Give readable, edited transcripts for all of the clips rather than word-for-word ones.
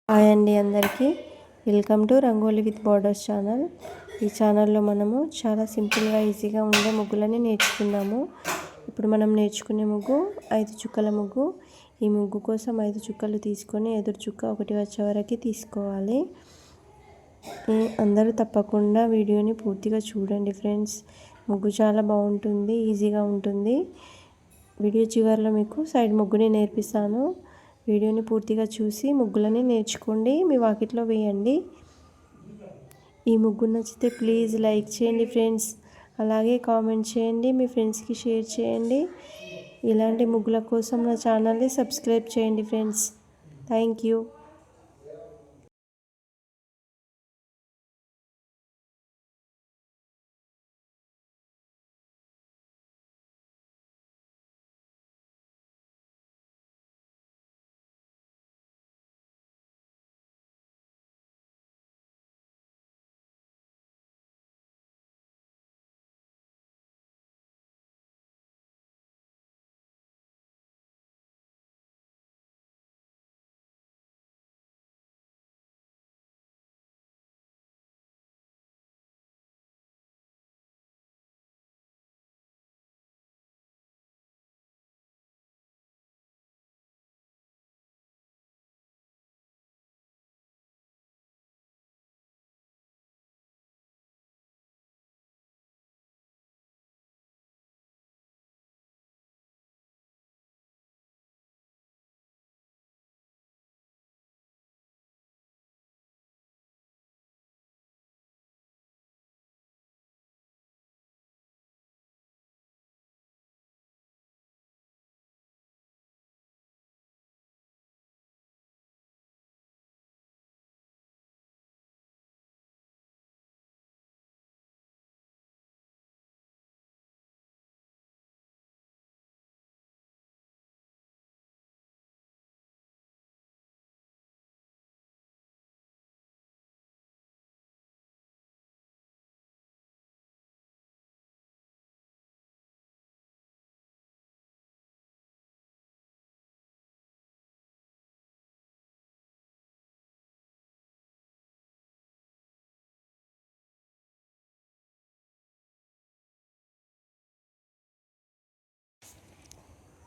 Hi అండి అందరికీ welcome to rangoli with borders channel. ఈ ఛానల్లో మనము చాలా సింపుల్గా ఈజీగా ఉండే ముగ్గులని నేర్చుకుందాము. ఇప్పుడు మనం నేర్చుకునే ముగ్గు 5 చుక్కల ముగ్గు. ఈ ముగ్గు కోసం 5 చుక్కలు తీసుకొని ఎదురు చుక్క ఒకటి వచ్చే వరకు తీసుకోవాలి. అందరూ తప్పకుండా వీడియోని పూర్తిగా చూడండి ఫ్రెండ్స్. ముగ్గు చాలా బాగుంటుంది, ఈజీగా ఉంటుంది. వీడియో చివరిలో మీకు సైడ్ ముగ్గుని నేర్పిస్తాను. వీడియోని పూర్తిగా చూసి ముగ్గులని నేర్చుకోండి, మీ వాకిట్లో వేయండి. ఈ ముగ్గు నచ్చితే ప్లీజ్ లైక్ చేయండి ఫ్రెండ్స్. అలాగే కామెంట్ చేయండి, మీ ఫ్రెండ్స్కి షేర్ చేయండి. ఇలాంటి ముగ్గుల కోసం నా ఛానల్ని సబ్స్క్రైబ్ చేయండి ఫ్రెండ్స్. Thank you.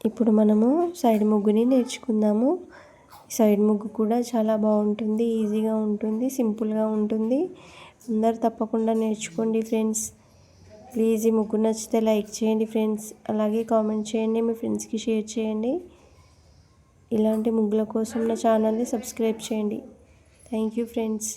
ఇప్పుడు మనము సైడ్ ముగ్గుని నేర్చుకుందాము. సైడ్ ముగ్గు కూడా చాలా బాగుంటుంది, ఈజీగా ఉంటుంది, సింపుల్గా ఉంటుంది. అందరు తప్పకుండా నేర్చుకోండి ఫ్రెండ్స్. ప్లీజ్ ఈ ముగ్గు నచ్చితే లైక్ చేయండి ఫ్రెండ్స్. అలాగే కామెంట్ చేయండి, మీ ఫ్రెండ్స్కి షేర్ చేయండి. ఇలాంటి ముగ్గుల కోసం నా ఛానల్ని సబ్స్క్రైబ్ చేయండి. Thank you friends.